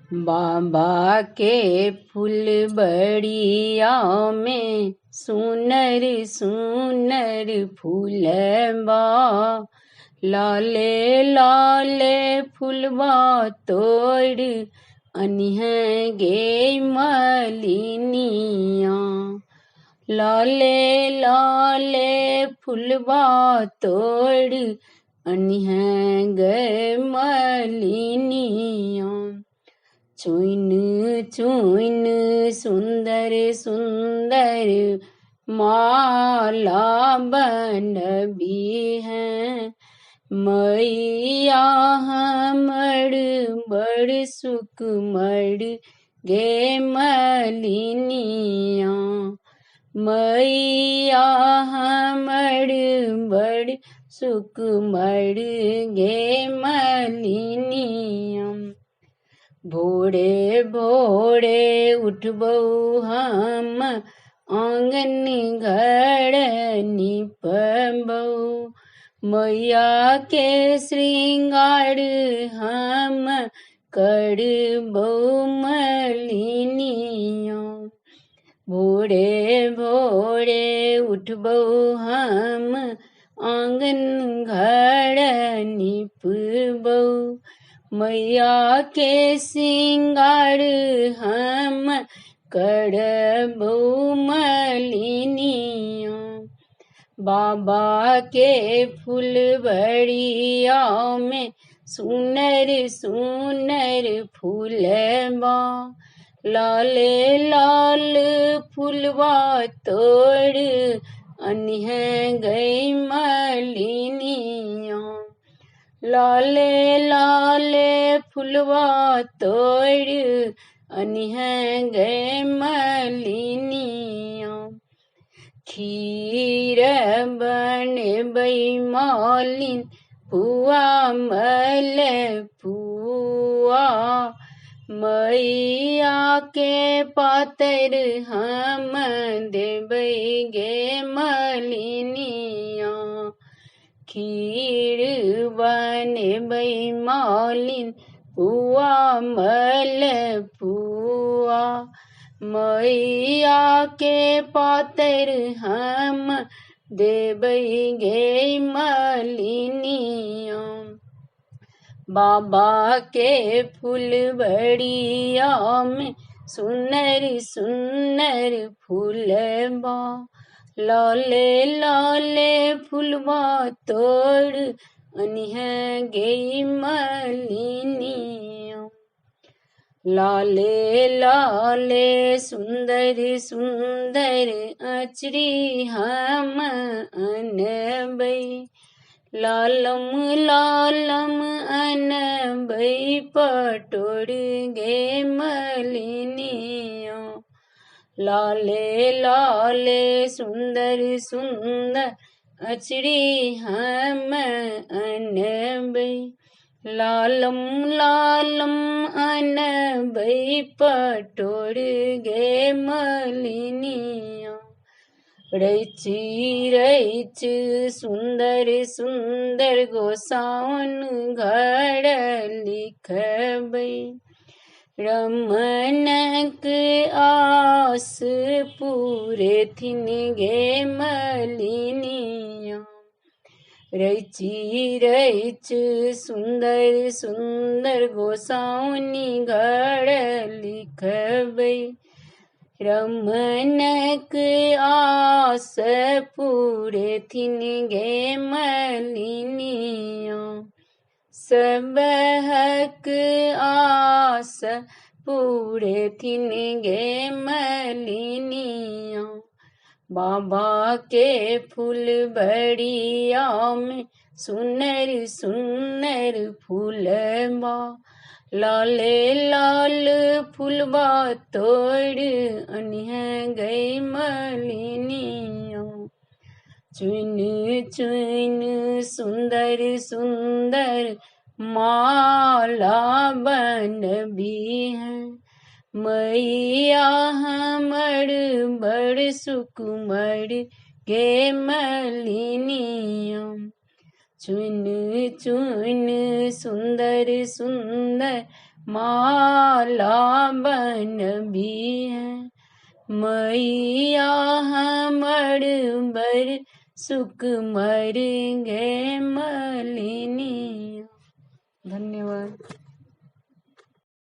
बाबा के फुलबड़िया में सुनर सुनर फूलबा, लाले लाले फुलबा तोड़ अनिह गे मलिनिया। लाले लाले फुलबा तोड़ अनिह गे मलिनिया। चुइन चुइन सुंदर सुंदर माला बनबी है, मैया हमर बड़ सुकुमर गे मलिनिया। मैया हमर बड़ सुकुमर गे मलिनिया। भोरे भोरे उठबौ हम आंगन घर निपबौ, मैया के श्रृंगार हम करबौ मलिनिया। भोरे भोरे उठबौ हम आंगन घर निपबौ, मैया के श्रृंगार हम करबौ मलिनिया। बाबा के फुलबड़िया में सुनर सुनर फूलबा, लाले लाल फुलबा तोड़ अनिह गई मलिनिया। लाले लाले फुलबा तोड़ अनिह गए मलिनिया। खीर बनबै मालिन पुआ मल पुआ, मैया के पातर हम देबै गे मलिनिया। खीर बनबै मालिन पुआ मल पुआ, मैया के पातर हम देबै गे मलिनिया। बाबा के फुलबड़िया में सुनर सुनर फूलबा, लाले लाले फुलबा तोड़ अनिह गई मलिनिया। लाले लाले सुंदर सुंदर अचरी हम अनबै, लालम लालम अनबै पटोर गे मलिनिया। लाले लाले सुंदर सुंदर अचरी हम अनबै, लालम लालम अनबै पटोर गे मलिनिया। रैची रैच सुंदर सुंदर गोसाउन घर लिखबै, रमनक आस पूरे थिन गे मलिनिया। रैची रैच सुंदर सुंदर गोसाउनी घर लिखबै, रमनक आस पूरे थिन गे मलिनिया। सबहक आस पूरे थिन गे मलिनिया। बाबा के फुलबड़िया में सुनर सुनर फूलबा, लाले लाल फुलबा तोड़ अनिह गई मलिनिया। चुन चुन सुंदर सुंदर माला बनबी है, मैया हमर बड़ सुकुमर गे मलिनिया। चुन चुन सुंदर सुंदर माला बन भी है मैया हमर बर सुख मर गे मलिनी। धन्यवाद।